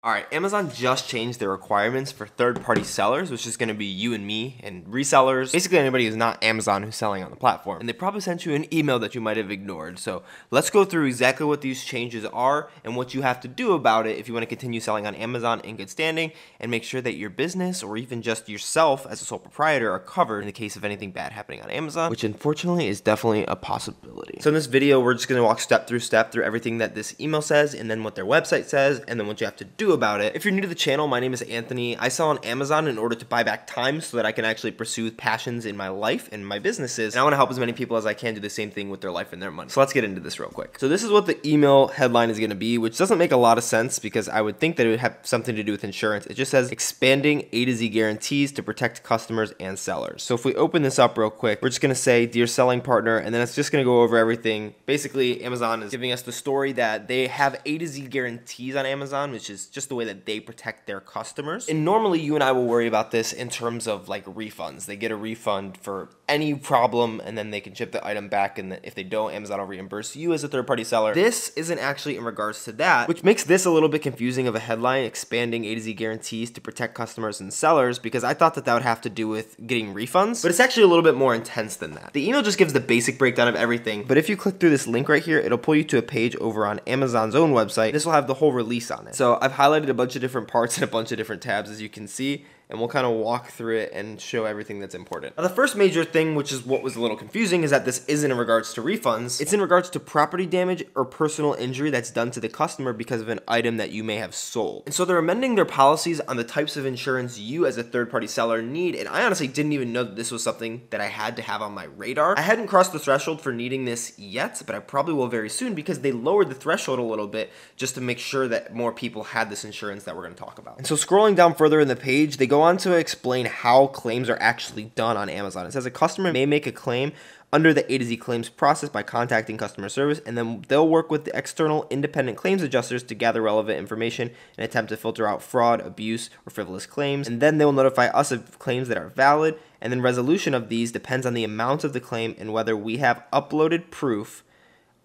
Alright, Amazon just changed their requirements for third-party sellers, which is going to be you and me and resellers. Basically anybody who's not Amazon who's selling on the platform. And they probably sent you an email that you might have ignored. So let's go through exactly what these changes are and what you have to do about it if you want to continue selling on Amazon in good standing and make sure that your business or even just yourself as a sole proprietor are covered in the case of anything bad happening on Amazon, which unfortunately is definitely a possibility. So in this video, we're just going to walk step through everything that this email says and then what their website says and then what you have to do about it. If you're new to the channel, my name is Anthony. I sell on Amazon in order to buy back time so that I can actually pursue passions in my life and my businesses. And I want to help as many people as I can do the same thing with their life and their money. So let's get into this real quick. So this is what the email headline is going to be, which doesn't make a lot of sense because I would think that it would have something to do with insurance. It just says expanding A to Z guarantees to protect customers and sellers. So if we open this up real quick, we're just going to say, dear selling partner, and then it's just going to go over everything. Basically, Amazon is giving us the story that they have A to Z guarantees on Amazon, which is just the way that they protect their customers. And normally you and I will worry about this in terms of like refunds. They get a refund for any problem and then they can ship the item back, and if they don't, Amazon will reimburse you as a third-party seller. This isn't actually in regards to that, which makes this a little bit confusing of a headline, expanding A to Z guarantees to protect customers and sellers, because I thought that that would have to do with getting refunds, but it's actually a little bit more intense than that. The email just gives the basic breakdown of everything, but if you click through this link right here, it'll pull you to a page over on Amazon's own website. This will have the whole release on it. So I've highlighted a bunch of different parts and a bunch of different tabs, as you can see, and we'll kind of walk through it and show everything that's important. Now, the first major thing, which is what was a little confusing, is that this isn't in regards to refunds. It's in regards to property damage or personal injury that's done to the customer because of an item that you may have sold. And so they're amending their policies on the types of insurance you as a third-party seller need, and I honestly didn't even know that this was something that I had to have on my radar. I hadn't crossed the threshold for needing this yet, but I probably will very soon because they lowered the threshold a little bit just to make sure that more people had this insurance that we're going to talk about. And so scrolling down further in the page, they go on to explain how claims are actually done on Amazon. It says a customer may make a claim under the A to Z claims process by contacting customer service, and then they'll work with the external independent claims adjusters to gather relevant information and attempt to filter out fraud, abuse, or frivolous claims. And then they will notify us of claims that are valid, and then resolution of these depends on the amount of the claim and whether we have uploaded proof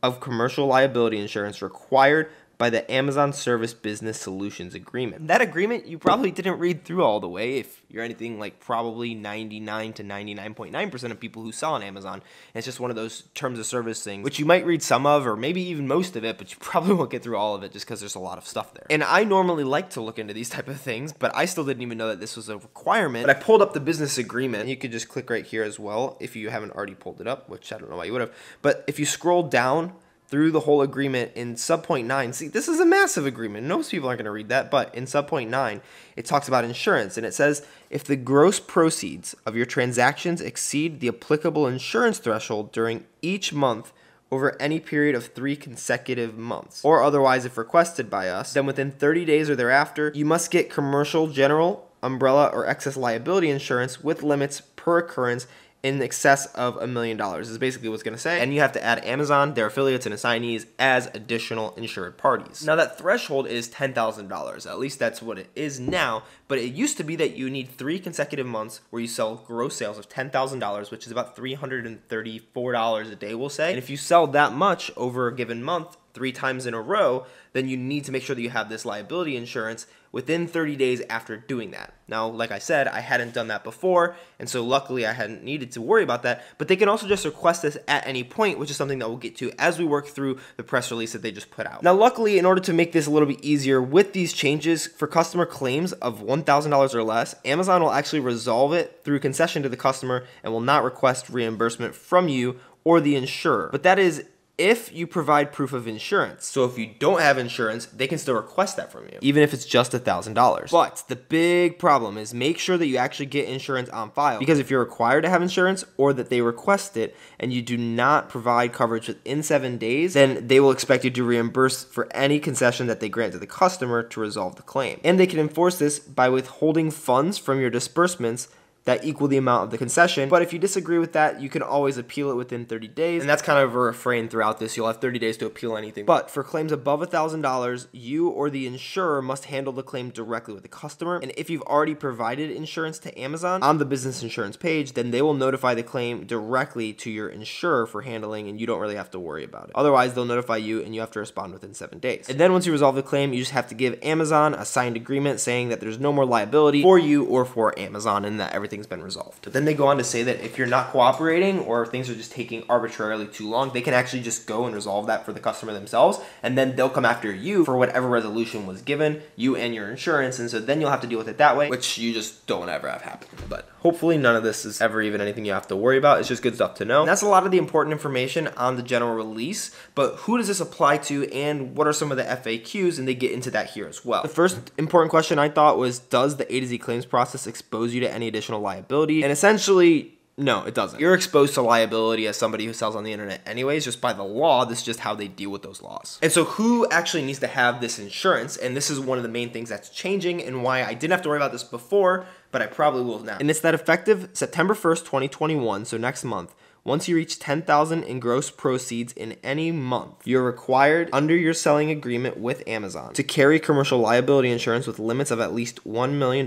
of commercial liability insurance required by the Amazon Service Business Solutions Agreement. That agreement you probably didn't read through all the way if you're anything like probably 99 to 99.9% of people who sell on Amazon. And it's just one of those terms of service things, which you might read some of or maybe even most of it, but you probably won't get through all of it just because there's a lot of stuff there. And I normally like to look into these type of things, but I still didn't even know that this was a requirement. But I pulled up the business agreement, and you could just click right here as well if you haven't already pulled it up, which I don't know why you would have. But if you scroll down through the whole agreement in subpoint 9. See, this is a massive agreement. Most people aren't going to read that, but in subpoint 9, it talks about insurance, and it says, if the gross proceeds of your transactions exceed the applicable insurance threshold during each month over any period of 3 consecutive months, or otherwise if requested by us, then within 30 days or thereafter, you must get commercial, general, umbrella, or excess liability insurance with limits per occurrence in excess of $1 million is basically what's going to say. And you have to add Amazon, their affiliates, and assignees as additional insured parties. Now that threshold is $10,000. At least that's what it is now. But it used to be that you need 3 consecutive months where you sell gross sales of $10,000, which is about $334 a day, we'll say. And if you sell that much over a given month, 3 times in a row, then you need to make sure that you have this liability insurance within 30 days after doing that. Now, like I said, I hadn't done that before, and so luckily I hadn't needed to worry about that, but they can also just request this at any point, which is something that we'll get to as we work through the press release that they just put out. Now, luckily, in order to make this a little bit easier with these changes, for customer claims of $1,000 or less, Amazon will actually resolve it through concession to the customer and will not request reimbursement from you or the insurer. But that is if you provide proof of insurance. So if you don't have insurance, they can still request that from you, even if it's just $1,000. But the big problem is make sure that you actually get insurance on file, because if you're required to have insurance or that they request it and you do not provide coverage within 7 days, then they will expect you to reimburse for any concession that they grant to the customer to resolve the claim. And they can enforce this by withholding funds from your disbursements that equal the amount of the concession. But if you disagree with that, you can always appeal it within 30 days. And that's kind of a refrain throughout this. You'll have 30 days to appeal anything. But for claims above $1,000, you or the insurer must handle the claim directly with the customer. And if you've already provided insurance to Amazon on the business insurance page, then they will notify the claim directly to your insurer for handling, and you don't really have to worry about it. Otherwise, they'll notify you and you have to respond within 7 days. And then once you resolve the claim, you just have to give Amazon a signed agreement saying that there's no more liability for you or for Amazon and that everything's been resolved. But then they go on to say that if you're not cooperating or things are just taking arbitrarily too long, they can actually just go and resolve that for the customer themselves, and then they'll come after you for whatever resolution was given, you and your insurance, and so then you'll have to deal with it that way, which you just don't ever have happen. But hopefully none of this is ever even anything you have to worry about. It's just good stuff to know. And that's a lot of the important information on the general release, but who does this apply to and what are some of the FAQs, and they get into that here as well. The first important question I thought was, does the A to Z claims process expose you to any additional liability? And essentially, no, it doesn't. You're exposed to liability as somebody who sells on the internet anyways, just by the law. This is just how they deal with those laws. And so who actually needs to have this insurance? And this is one of the main things that's changing and why I didn't have to worry about this before, but I probably will now. And it's that effective September 1st, 2021, so next month, once you reach $10,000 in gross proceeds in any month, you're required under your selling agreement with Amazon to carry commercial liability insurance with limits of at least $1 million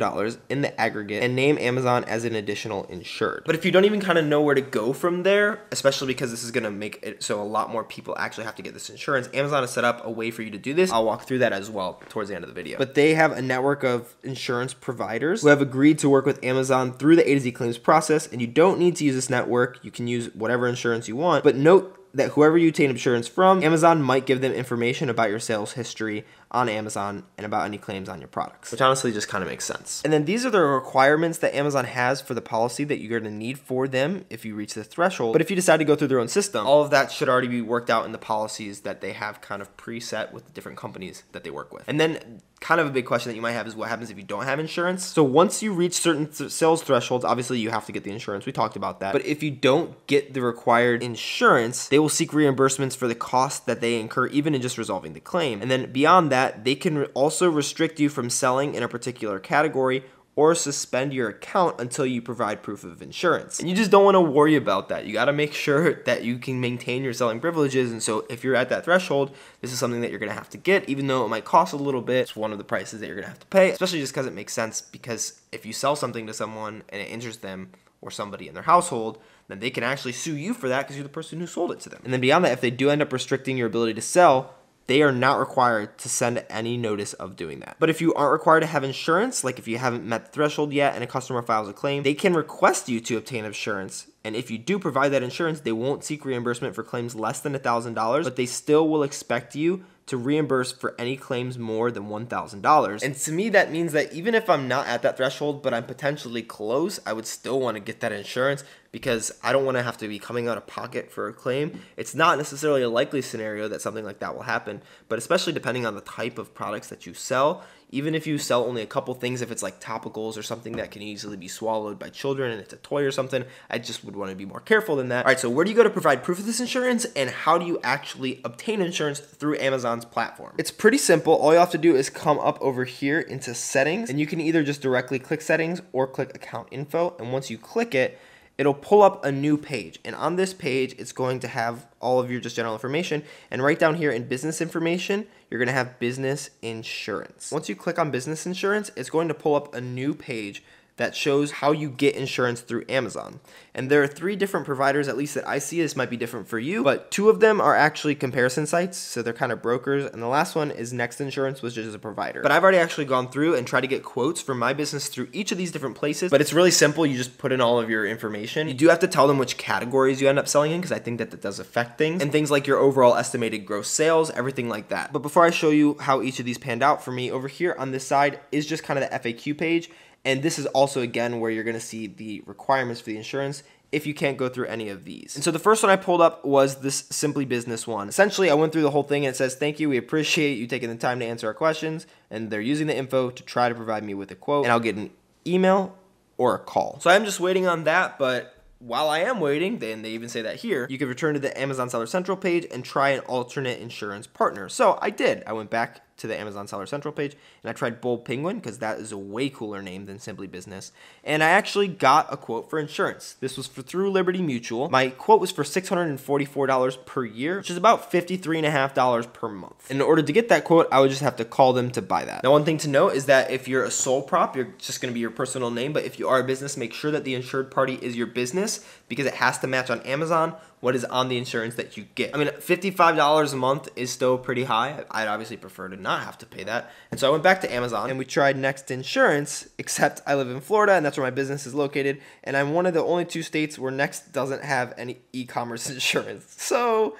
in the aggregate and name Amazon as an additional insured. But if you don't even kind of know where to go from there, especially because this is going to make it so a lot more people actually have to get this insurance, Amazon has set up a way for you to do this. I'll walk through that as well towards the end of the video. But they have a network of insurance providers who have agreed to work with Amazon through the A to Z claims process, and you don't need to use this network. You can use whatever insurance you want, but note that whoever you obtain insurance from, Amazon might give them information about your sales history on Amazon and about any claims on your products, which honestly just kind of makes sense. And then these are the requirements that Amazon has for the policy that you're going to need for them if you reach the threshold. But if you decide to go through their own system, all of that should already be worked out in the policies that they have kind of preset with the different companies that they work with. And then kind of a big question that you might have is what happens if you don't have insurance? So once you reach certain sales thresholds, obviously you have to get the insurance. We talked about that. But if you don't get the required insurance, they will seek reimbursements for the cost that they incur even in just resolving the claim. And then beyond that, they can also restrict you from selling in a particular category or suspend your account until you provide proof of insurance. And you just don't want to worry about that. You got to make sure that you can maintain your selling privileges. And so if you're at that threshold, this is something that you're going to have to get, even though it might cost a little bit. It's one of the prices that you're going to have to pay, especially just because it makes sense, because if you sell something to someone and it injures them or somebody in their household, then they can actually sue you for that because you're the person who sold it to them. And then beyond that, if they do end up restricting your ability to sell, they are not required to send any notice of doing that. But if you aren't required to have insurance, like if you haven't met the threshold yet and a customer files a claim, they can request you to obtain insurance. And if you do provide that insurance, they won't seek reimbursement for claims less than $1,000, but they still will expect you to reimburse for any claims more than $1,000. And to me, that means that even if I'm not at that threshold, but I'm potentially close, I would still want to get that insurance because I don't want to have to be coming out of pocket for a claim. It's not necessarily a likely scenario that something like that will happen, but especially depending on the type of products that you sell, even if you sell only a couple things, if it's like topicals or something that can easily be swallowed by children and it's a toy or something, I just would want to be more careful than that. All right, so where do you go to provide proof of this insurance, and how do you actually obtain insurance through Amazon's platform? It's pretty simple. All you have to do is come up over here into settings, and you can either just directly click settings or click account info. And once you click it, it'll pull up a new page. And on this page, it's going to have all of your just general information. And right down here in business information, you're going to have business insurance. Once you click on business insurance, it's going to pull up a new page that shows how you get insurance through Amazon. And there are 3 different providers, at least that I see. This might be different for you, but 2 of them are actually comparison sites, so they're kind of brokers, and the last one is Next Insurance, which is a provider. But I've already actually gone through and tried to get quotes for my business through each of these different places, but it's really simple. You just put in all of your information. You do have to tell them which categories you end up selling in, because I think that does affect things, and things like your overall estimated gross sales, everything like that. But before I show you how each of these panned out for me, over here on this side is just kind of the FAQ page. And this is also, again, where you're going to see the requirements for the insurance if you can't go through any of these. And so the first one I pulled up was this Simply Business one. Essentially, I went through the whole thing and it says, thank you, we appreciate you taking the time to answer our questions. And they're using the info to try to provide me with a quote. And I'll get an email or a call. So I'm just waiting on that, but while I am waiting, then they even say that here, you can return to the Amazon Seller Central page and try an alternate insurance partner. So I did. I went back to the Amazon Seller Central page, and I tried Bold Penguin because that is a way cooler name than Simply Business. And I actually got a quote for insurance. This was through Liberty Mutual. My quote was for $644 per year, which is about $53.50 per month. In order to get that quote, I would just have to call them to buy that. Now, one thing to note is that if you're a sole prop, you're just going to be your personal name. But if you are a business, make sure that the insured party is your business because it has to match on Amazon what is on the insurance that you get. I mean, $55 a month is still pretty high. I'd obviously prefer to not have to pay that. And so I went back to Amazon and we tried Next Insurance, except I live in Florida and that's where my business is located. And I'm one of the only 2 states where Next doesn't have any e-commerce insurance. So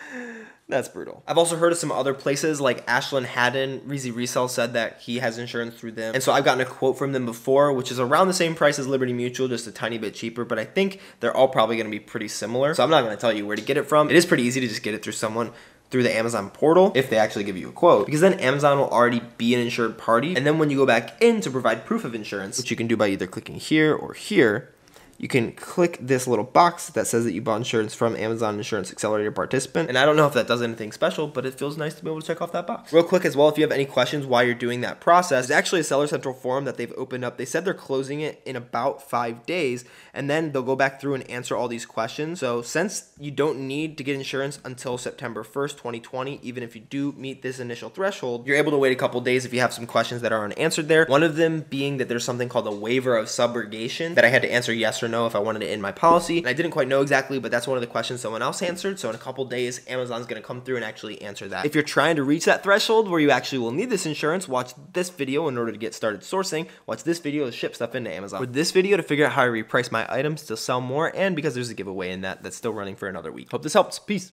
that's brutal. I've also heard of some other places like Ashland Haddon. Reezy Resell said that he has insurance through them. And so I've gotten a quote from them before, which is around the same price as Liberty Mutual, just a tiny bit cheaper. But I think they're all probably going to be pretty similar. So I'm not going to tell you where to get it from. It is pretty easy to just get it through someone through the Amazon portal if they actually give you a quote, because then Amazon will already be an insured party. And then when you go back in to provide proof of insurance, which you can do by either clicking here or here, you can click this little box that says that you bought insurance from Amazon Insurance Accelerator participant. And I don't know if that does anything special, but it feels nice to be able to check off that box. Real quick as well, if you have any questions while you're doing that process, there's actually a Seller Central forum that they've opened up. They said they're closing it in about 5 days, and then they'll go back through and answer all these questions. So since you don't need to get insurance until September 1st, 2020, even if you do meet this initial threshold, you're able to wait a couple days if you have some questions that are unanswered there. One of them being that there's something called a waiver of subrogation that I had to answer yes or no if I wanted it in my policy. And I didn't quite know exactly, but that's one of the questions someone else answered. So in a couple days, Amazon's going to come through and actually answer that. If you're trying to reach that threshold where you actually will need this insurance, watch this video in order to get started sourcing. Watch this video to ship stuff into Amazon. With this video to figure out how to reprice my items to sell more, and because there's a giveaway in that that's still running for another week. Hope this helps. Peace.